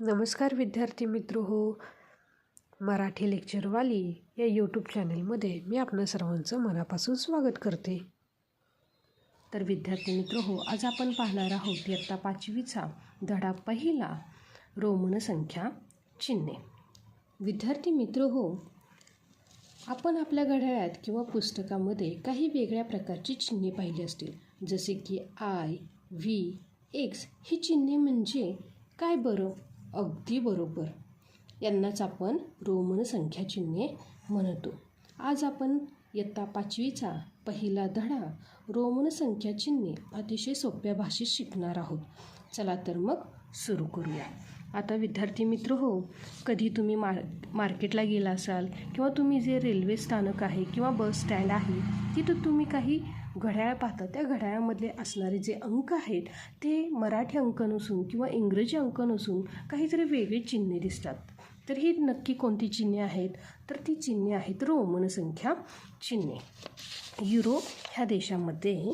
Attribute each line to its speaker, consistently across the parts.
Speaker 1: नमस्कार विद्यार्थी मित्र हो, मराठी लेक्चरवाली या यूट्यूब चॅनलमध्ये मी आपणा सर्वांचं मनापासून स्वागत करते. तर विद्यार्थी मित्र हो, आज आपण पाहणार आहोत इयत्ता 5वीचा धडा पहिला, रोमन संख्या चिन्हे. विद्यार्थी मित्र हो, आपण आपल्या घड्याळात किंवा पुस्तकामध्ये काही वेगळ्या प्रकारची चिन्हे पाहिली असतील, जसे की आय, व्ही, एक्स. ही चिन्हे म्हणजे काय बरं? अगदी बरोबर, यांनाच आपण रोमन संख्या चिन्हे म्हणतो. आज आपण इयत्ता 5वीचा पहिला धडा रोमन संख्या चिन्हे अतिशय सोप्या भाषेत शिकणार आहोत. चला तर मग सुरू करूया. आता विद्यार्थी मित्र हो, कधी तुम्ही मार्केटला गेला असाल किंवा तुम्ही जे रेल्वे स्थानक आहे किंवा बस स्टँड आहे तिथं तुम्ही काही घड्याळ पाहता. त्या घड्याळामधले असणारे जे अंक आहेत ते मराठी अंक नसून किंवा इंग्रजी अंक नसून काहीतरी वेगळी चिन्हे दिसतात. तर ही नक्की कोणती चिन्हे आहेत? तर ती चिन्हे आहेत रोमन संख्या चिन्हे. युरोप ह्या देशामध्ये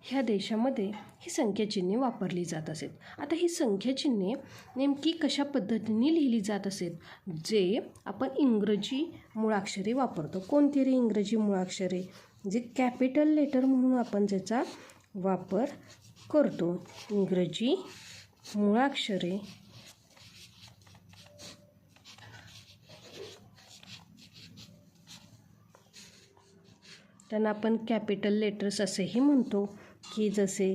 Speaker 1: ह्या देशामध्ये ही संख्याचिन्हे वापरली जात असेल. आता ही संख्याचिन्हे नेमकी कशा पद्धतीने लिहिली जात असेल? जे आपण इंग्रजी मुळाक्षरे वापरतो. कोणती रे इंग्रजी मुळाक्षरे? जे कॅपिटल लेटर म्हणून आपण ज्याचा वापर करतो. इंग्रजी मुळाक्षरे त्यांना आपण कॅपिटल लेटर्स असेही म्हणतो, की जसे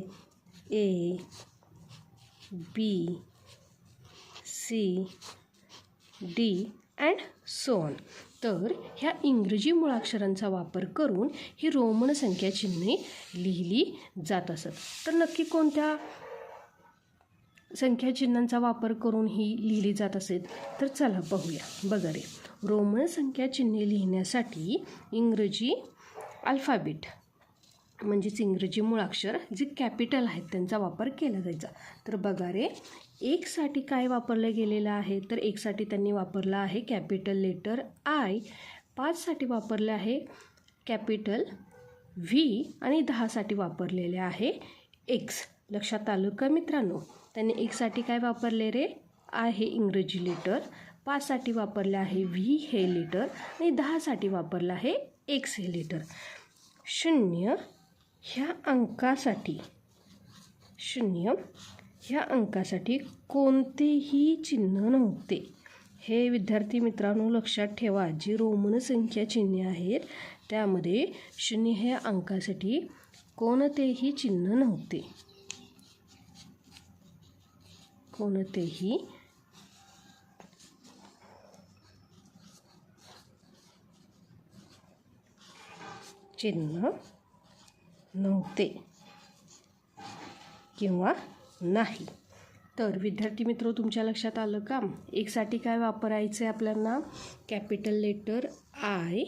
Speaker 1: A, B, C, D and so on. तर ह्या इंग्रजी मुळाक्षरांचा वापर करून ही रोमन संख्या चिन्हे लिहिली जात असत. तर नक्की कोणत्या संख्या चिन्हांचा वापर करून ही लिहिली जात असेल? तर चला पाहूया. बघा रे, रोमन संख्या चिन्हे लिहिण्यासाठी इंग्रजी अल्फाबेट म्हणजेच इंग्रजी मुळाक्षर जे कॅपिटल आहेत त्यांचा वापर केला जायचा. तर बघा रे, एकसाठी काय वापरलं गेलेलं आहे? तर एकसाठी त्यांनी वापरलं आहे कॅपिटल लेटर आय, 5साठी वापरले आहे कॅपिटल व्ही आणि 10साठी वापरलेले आहे एक्स. लक्षात आलं का मित्रांनो? त्यांनी एकसाठी काय वापरले रे? आय हे इंग्रजी लेटर, 5साठी वापरले आहे व्ही हे लेटर आणि 10साठी वापरलं आहे एक्स हे लेटर. 0 ह्या अंकासाठी कोणतेही चिन्ह नव्हते. हे विद्यार्थी मित्रांनो लक्षात ठेवा. जी रोमन संख्या चिन्हे आहेत त्यामध्ये 0 ह्या अंकासाठी कोणतेही चिन्ह नव्हते. कोणतेही चिन्ह नव्हते किंवा नाही. तर विद्यार्थी मित्र तुमच्या लक्षात आलं का? एकसाठी काय वापरायचं आहे आपल्याला? कॅपिटल लेटर आय,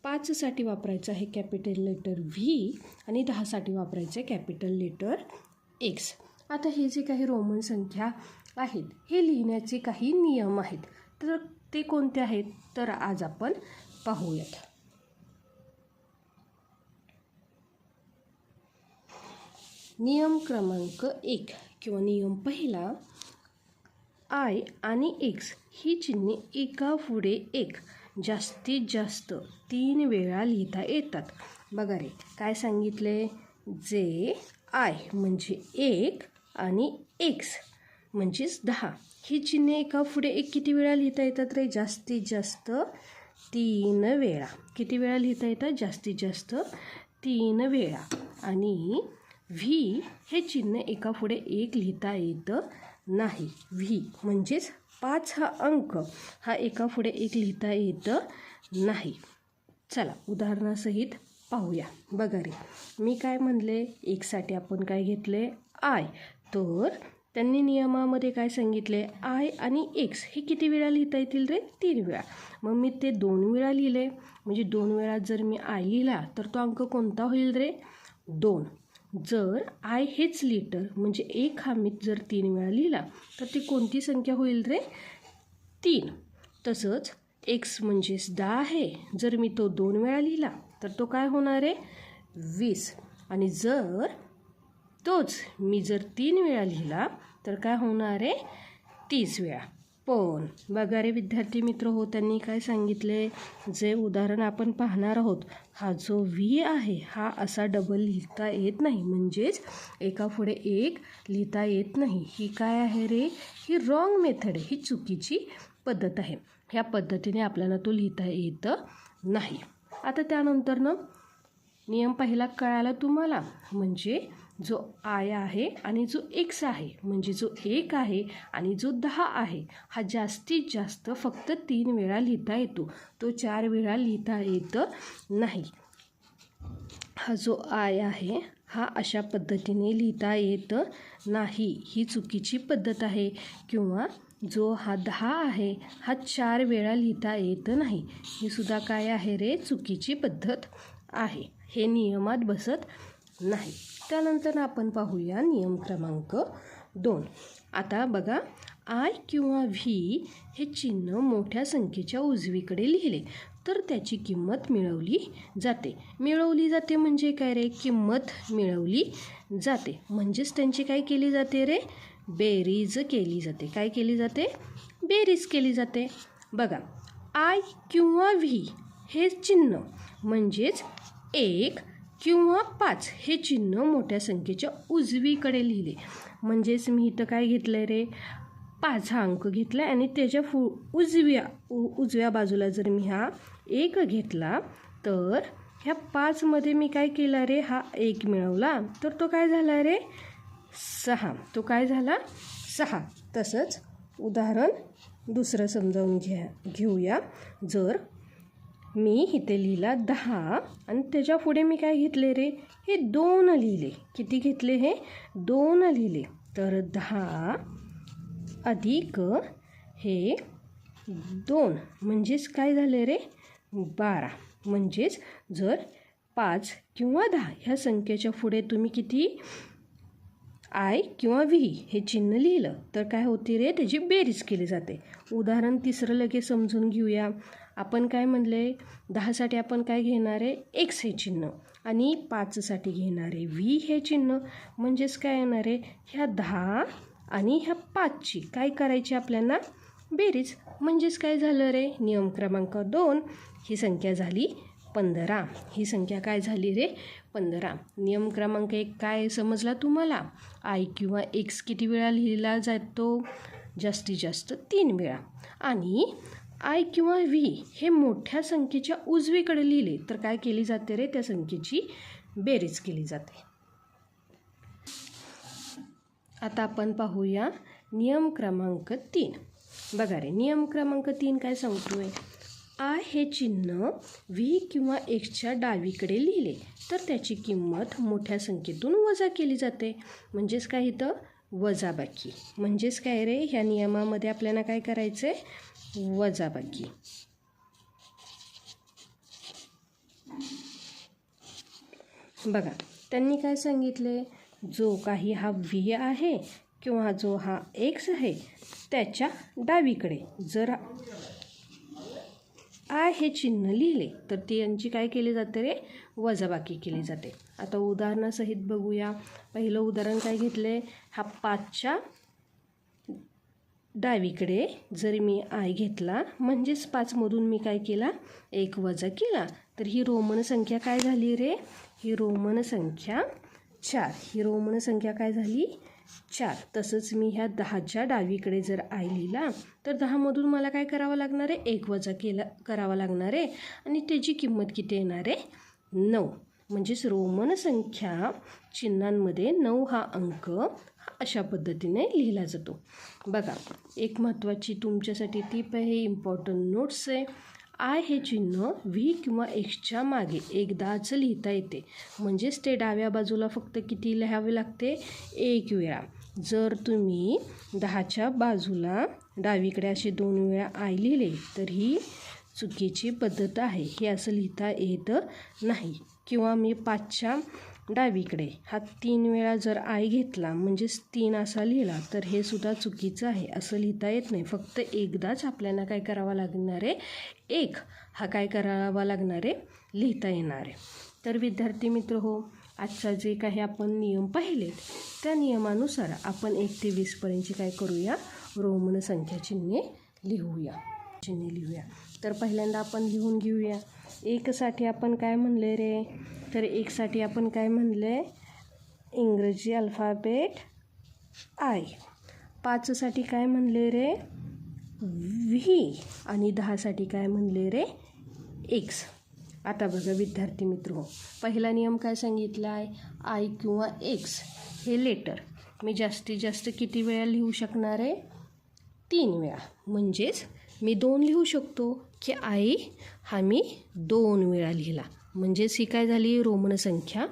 Speaker 1: 5साठी वापरायचं आहे कॅपिटल लेटर व्ही आणि 10साठी वापरायचं आहे कॅपिटल लेटर एक्स. आता हे जे काही रोमन संख्या आहेत हे लिहिण्याचे काही नियम आहेत. तर ते कोणते आहेत? तर आज आपण पाहूयात. नियम क्रमांक 1 किंवा नियम पहिला, आय आणि एक्स ही चिन्हे एका पुढे एक जास्तीत जास्त 3 वेळा लिहिता येतात. बघा रे, काय सांगितले? जे आय म्हणजे 1 आणि एक्स म्हणजेच 10 ही चिन्हे एका पुढे एक किती वेळा लिहिता येतात रे? जास्तीत जास्त 3 वेळा. किती वेळा लिहिता येतात? जास्तीत जास्त 3 वेळा. आणि व्ही हे चिन्ह एका पुढे एक लिहिता येत नाही. व्ही म्हणजेच 5 हा अंक हा एका पुढे एक लिहिता येत नाही. चला उदाहरणासहित पाहूया. बघा रे, मी काय म्हणले? एकसाठी आपण काय घेतले? आय. तर त्यांनी नियमामध्ये काय सांगितले? आय आणि एक्स हे किती वेळा लिहिता येतील रे? 3 वेळा. मग मी ते 2 वेळा लिहिले, म्हणजे 2 वेळा जर मी आय लिहिला तर तो अंक कोणता होईल रे? 2. जर आय हेच लिटर म्हणजे 1 हा मी जर 3 वेळा लिहिला तर ती कोणती संख्या होईल रे? 3. तसंच एक्स म्हणजेच 10 आहे. जर मी तो 2 वेळा लिहिला तर तो काय होणार आहे 20. आणि जर तोच मी जर 3 वेळा लिहिला तर काय होणार आहे 30 वेळा. पण बघा रे विद्यार्थी मित्र हो, त्यांनी काय सांगितले, जे उदाहरण आपण पाहणार आहोत हा जो व्ही आहे हा असा डबल लिहिता येत नाही, म्हणजेच एका पुढे एक लिहिता येत नाही. ही काय आहे रे, ही रॉंग मेथड आहे, ही चुकीची पद्धत आहे. ह्या पद्धतीने आपल्याला तो लिहिता येत नाही. आता त्यानंतर नियम पहिला कळाला तुम्हाला, म्हणजे जो आय आहे आणि जो एक्स आहे, म्हणजे जो 1 आहे आणि जो 10 आहे, हा जास्तीत जास्त फक्त 3 वेळा लिहिता येतो, तो 4 वेळा लिहिता येत नाही. हा जो आय आहे हा अशा पद्धतीने लिहिता येत नाही, ही चुकीची पद्धत आहे. किंवा जो हा 10 आहे हा 4 वेळा लिहिता येत नाही, ही सुद्धा काय आहे रे चुकीची पद्धत आहे, हे नियमात बसत नाही. त्यानंतर आपण पाहूया नियम क्रमांक 2. आता बघा, आय किंवा व्ही हे चिन्ह मोठ्या संख्येच्या उजवीकडे लिहिले तर त्याची किंमत मिळवली जाते. मिळवली जाते म्हणजे काय रे, किंमत मिळवली जाते म्हणजेच त्यांची काय केली जाते रे, बेरीज केली जाते. काय केली जाते, बेरीज केली जाते. बघा, आय किंवा व्ही हे चिन्ह म्हणजेच 1 किंवा 5 हे चिन्ह मोठ्या संख्येच्या उजवीकडे लिहिले, म्हणजेच मी इथं काय घेतलं आहे रे, 5 हा अंक घेतला आणि त्याच्या उजव्या बाजूला जर मी हा 1 घेतला तर ह्या 5मध्ये मी काय केला रे, हा 1 मिळवला तर तो काय झाला रे 6. तो काय झाला 6. तसंच उदाहरण दुसरं समजावून घेऊया. जर मी इथे लिहिला 10 आणि त्याच्या पुढे मी काय घेतले रे, हे 2 लिहिले. किती घेतले, हे 2 लिहिले. तर 10 अधिक हे 2 म्हणजेच काय झाले रे 12. म्हणजेच जर 5 किंवा 10 ह्या संख्येच्या पुढे तुम्ही किती आय किंवा व्ही हे चिन्ह लिहिलं तर काय होते रे, त्याची बेरीज केली जाते. उदाहरण तिसरं लगेच समजून घेऊया. आपण काय म्हणले, 10साठी आपण काय घेणार आहे, एक्स हे चिन्ह आणि 5साठी घेणार आहे व्ही हे चिन्ह. म्हणजेच काय येणार आहे, ह्या 10 आणि ह्या 5ची काय करायची आपल्याला बेरीज. म्हणजेच काय झालं रे, नियम क्रमांक 2 ही संख्या झाली 15. ही संख्या काय झाली रे 15. नियम क्रमांक 1 काय समजला तुम्हाला, आय किंवा एक्स किती वेळा लिहिला जातो, जास्तीत जास्त 3 वेळा. आणि आय किंवा व्ही हे मोठ्या संख्येच्या उजवीकडे लिहिले तर काय केली जाते रे, त्या संख्येची बेरीज केली जाते. आता आपण पाहूया नियम क्रमांक 3. बघा रे, नियम क्रमांक 3 काय सांगतोय, आय हे चिन्ह व्ही किंवा एक्सच्या डावीकडे लिहिले तर त्याची किंमत मोठ्या संख्येतून वजा केली जाते. म्हणजेच काय इथं वजाबाकी. म्हणजेच काय रे, ह्या नियमामध्ये आपल्याला काय करायचं आहे, वजाबाकी. बघा, त्यांनी काय सांगितले, जो काही हा व्ही आहे किंवा जो हा एक्स आहे त्याच्या डावीकडे जर आय हे चिन्ह लिहिले तर ती यांची काय केली जाते रे, वजाबाकी केली जाते. आता उदाहरणासहित बघूया. पहिलं उदाहरण काय घेतले, हा 5च्या डावीकडे जर मी आय घेतला म्हणजेच 5मधून मी काय केला 1 वजा केला तर ही रोमन संख्या काय झाली रे, ही रोमन संख्या 4. ही रोमन संख्या काय झाली 4. तसंच मी ह्या 10च्या डावीकडे जर आय लिहिला तर 10मधून मला काय करावं लागणार आहे, 1 वजा करावा लागणार आहे आणि त्याची किंमत किती येणार आहे 9. म्हणजेच रोमन संख्या चिन्हांमध्ये 9 हा अंक अशा पद्धतीने लिहिला जातो. बघा, एक महत्त्वाची तुमच्यासाठी टिप आहे, इम्पॉर्टंट नोट्स आहे. आय हे चिन्ह व्ही किंवा एक्सच्या मागे एकदाच लिहिता येते. म्हणजेच ते डाव्या बाजूला फक्त किती लिहावे लागते, 1 वेळा. जर तुम्ही 10च्या बाजूला डावीकडे असे 2 वेळा आय लिहिले तर ही चुकीची पद्धत आहे, हे असं लिहिता येत नाही. किंवा मी 5च्या
Speaker 2: डावीकडे हा 3 वेळा जर आय घेतला म्हणजेच 3 असा लिहिला तर हे सुद्धा चुकीचं आहे. असं लिहिता येत नाही. फक्त एकदाच आपल्याला काय करावं लागणार आहे, 1 हा काय करावा लागणार आहे, लिहिता येणार आहे. तर विद्यार्थी मित्र हो, आजचा जे काही आपण नियम पाहिलेत त्या नियमानुसार आपण 1 ते 20 पर्यंतची काय करूया, रोमन संख्या चिन्हे लिहूया. तर पहिल्यांदा आपण लिहून घेऊया. 1 साठी आपण काय म्हणले रे, तर 1 साठी आपण काय म्हणले, इंग्रजी अल्फाबेट आय. 5 साठी काय म्हणले रे, व्ही. आणि 10 साठी काय म्हणले रे, एक्स. आता बघा विद्यार्थी मित्र, पहिला नियम काय सांगितला आहे, आय किंवा एक्स हे लेटर मी जास्तीत जास्त किती वेळा लिहू शकणार आहे, 3 वेळा. म्हणजेच मी 2 लिहू शकतो की आय हा मी 2 वेळा लिहिला, म्हणजेच ही काय झाली, रोमन संख्या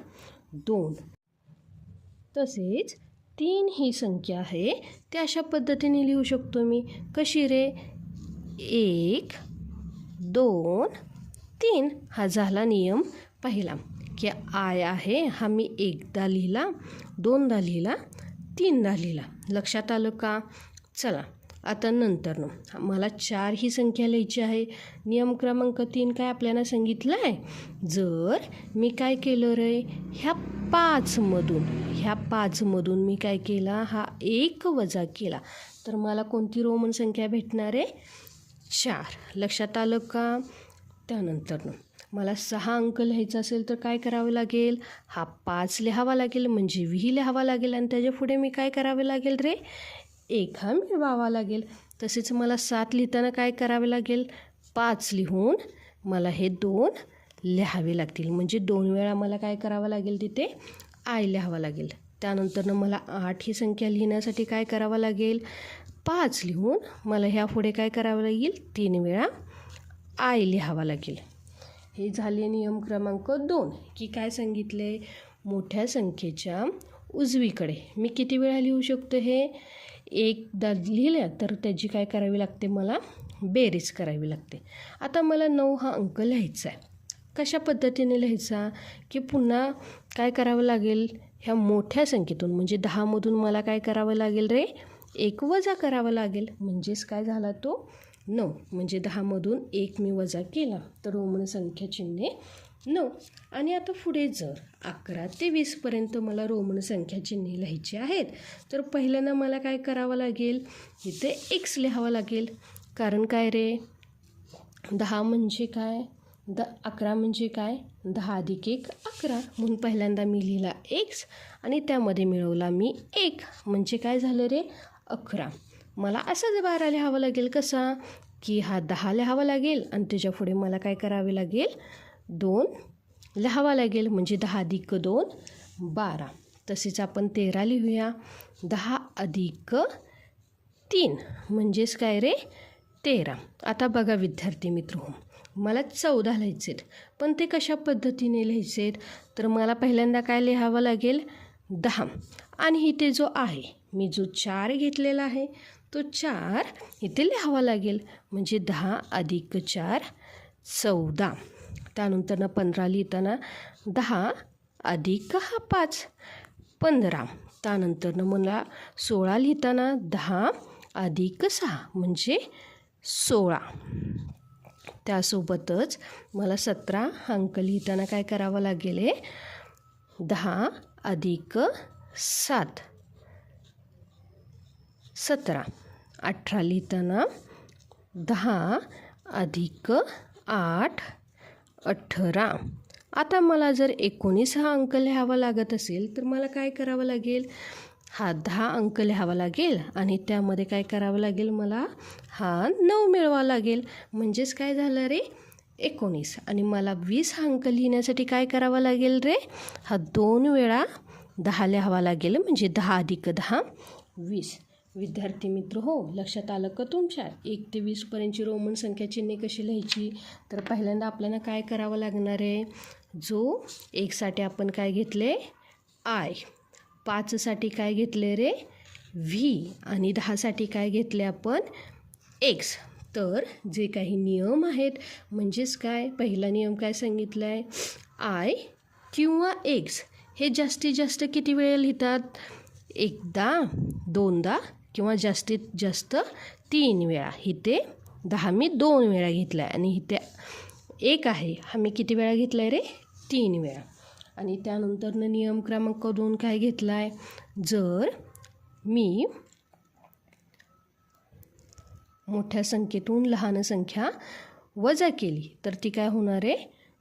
Speaker 2: 2. तसेच 3 ही संख्या आहे ती अशा पद्धतीने लिहू शकतो मी. कशी रे, 1 2 3 हा झाला नियम पहिला, की आय आहे हा मी 1दा लिहिला, 2दा लिहिला, 3दा लिहिला. लक्षात आलं का? चला आता नंतर मला 4 ही संख्या लिहायची आहे. नियम क्रमांक 3 काय आपल्याला सांगितलं आहे, जर मी काय केलं रे, ह्या 5मधून मी काय केला, हा 1 वजा केला तर मला कोणती रोमन संख्या भेटणार आहे, 4. लक्षात आलं का? त्यानंतर मला 6 अंक लिहायचा असेल तर काय करावं लागेल, हा 5 लिहावा लागेल म्हणजे व्ही लिहावा लागेल आणि त्याच्या पुढे मी काय करावे लागेल रे, 1 हा मिळवावा लागेल. तसेच मला 7 लिहिताना काय करावे लागेल, 5 लिहून मला हे 2 लिहावे लागतील, म्हणजे 2 वेळा मला काय करावं लागेल, तिथे आय लिहावा लागेल. त्यानंतर मला 8 ही संख्या लिहिण्यासाठी काय करावं लागेल, 5 लिहून मला ह्या पुढे काय करावं लागेल, 3 वेळा आय लिहावा लागेल. हे झाले नियम क्रमांक 2, की काय सांगितले, मोठ्या संख्येच्या उजवीकडे मी किती वेळा लिहू शकतो, हे 1दा लिहिल्या तर त्याची काय करावी लागते, मला बेरीज करावी लागते. आता मला 9 हा अंक लिहायचा आहे. कशा पद्धतीने लिहायचा, की पुन्हा काय करावं लागेल, ह्या मोठ्या संख्येतून म्हणजे 10मधून मला काय करावं लागेल रे, 1 वजा करावं लागेल. म्हणजेच काय झाला तो 9, म्हणजे 10मधून 1 मी वजा केला तर रोमन संख्या चिन्हे 9. आणि आता पुढे जर 11 ते 20 पर्यंत मला रोमन संख्या चिन्हे लिहायची आहेत तर पहिल्यांदा मला काय करावं लागेल, इथे एक्स लिहावं लागेल. कारण काय रे, 10 म्हणजे काय, 11 म्हणजे काय, 10 अधिक 1 11, म्हणून पहिल्यांदा मी लिहिला एक्स आणि त्यामध्ये मिळवला मी 1, म्हणजे काय झालं रे, 11. मला असाच 12 लिहावं लागेल. कसा, की हा 10 लिहावा लागेल आणि त्याच्या पुढे मला काय करावे लागेल, 2 लिहावा लागेल, म्हणजे 10 अधिक 2 12. तसेच आपण 13 लिहूया, 10 अधिक 3 म्हणजेच काय रे, 13. आता बघा विद्यार्थी मित्र, मला 14 लिहायचे आहेत, पण ते कशा पद्धतीने लिहायचे आहेत, तर मला पहिल्यांदा काय लिहावं लागेल, 10 आणि इथे जो आहे मी जो 4 घेतलेला आहे तो 4 इथे लिहावा लागेल, म्हणजे 10 अधिक 4 14. त्यानंतर 15 लिहिताना 10 अधिक हा 5 15. त्यानंतर मला 16 लिहिताना 10 अधिक 6 म्हणजे 16. त्यासोबतच मला 17 अंक लिहिताना काय करावं लागेल, 10 अधिक 7 17. 18 लिहिताना 10 अधिक 8 18. आता मला जर 19 हा अंक लिहावा लागत असेल तर मला काय करावं लागेल, हा 10 अंक लिहावा लागेल आणि त्यामध्ये काय करावं लागेल, मला हा 9 मिळवावा लागेल. म्हणजेच काय झालं रे, 19. आणि मला 20 हा अंक लिहिण्यासाठी काय करावं लागेल रे, हा 2 वेळा 10 लिहावा लागेल, म्हणजे 10 अधिक 10 20. विद्यार्थी मित्र हो, लक्षात आलं का तुमच्या? 1 ते 20 पर्यंतची रोमन संख्या चिन्हे कशी लिहायची, तर पहिल्यांदा आपल्याला काय करावं लागणार आहे, जो 1 साठी आपण काय घेतले, आय. 5 साठी काय घेतले रे, व्ही. आणि 10 साठी काय घेतले आपण, एक्स. तर जे काही नियम आहेत, म्हणजेच काय, पहिला नियम काय सांगितला आहे, आय किंवा एक्स हे जास्तीत जास्त किती वेळा लिहितात? एकदा, दोनदा किंवा जास्तीत जास्त 3 वेळा. इथे 10 मी 2 वेळा घेतला आहे आणि इथे 1 आहे हा मी किती वेळा घेतला आहे रे? 3 वेळा. आणि त्यानंतरनं नियम क्रमांक 2 काय घेतला आहे? जर मी मोठ्या संख्येतून लहान संख्या वजा केली तर ती काय होणार आहे?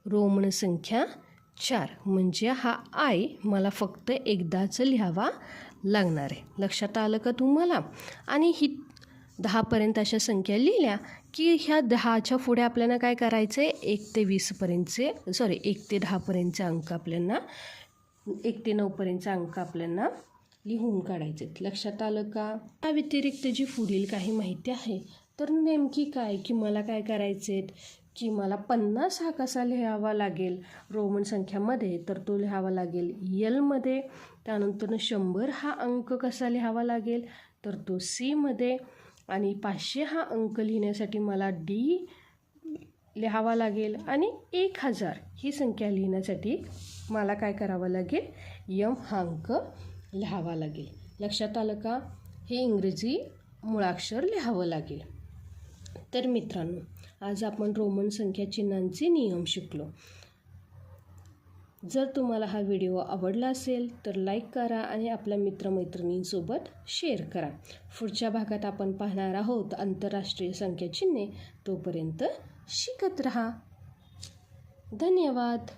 Speaker 2: रोमन संख्या 4. म्हणजे हा आय मला फक्त एकदाच लिहावा लागणार आहे. लक्षात आलं का तुम्हाला? आणि ही 10पर्यंत अशा संख्या लिहिल्या की ह्या 10च्या पुढे आपल्याला काय करायचं आहे? 1 ते 20पर्यंतचे 1 ते 10पर्यंतचे अंक आपल्याला 1 ते 9पर्यंतचे अंक आपल्याला लिहून काढायचे. लक्षात आलं का? त्या व्यतिरिक्त जी पुढील काही माहिती आहे तर नेमकी काय की मला काय करायचे की मला 50 हा कसा लिहावा लागेल रोमन संख्यामध्ये? तर तो लिहावा लागेल एलमध्ये. त्यानंतर 100 हा अंक कसा लिहावा लागेल? तर तो सीमध्ये. आणि 500 हा अंक लिहिण्यासाठी मला डी लिहावा लागेल. आणि 1000 ही संख्या लिहिण्यासाठी मला काय करावं लागेल? यम हा अंक लिहावा लागेल. लक्षात आलं का? हे इंग्रजी मुळाक्षर लिहावं लागेल. तर मित्रांनो, आज आपण रोमन संख्या चिन्हांचे नियम शिकलो. जर तुम्हाला हा व्हिडिओ आवडला असेल तर लाईक करा आणि आपल्या मित्रमैत्रिणींसोबत शेअर करा. पुढच्या भागात आपण पाहणार आहोत आंतरराष्ट्रीय संख्या चिन्हे. तोपर्यंत शिकत रहा. धन्यवाद.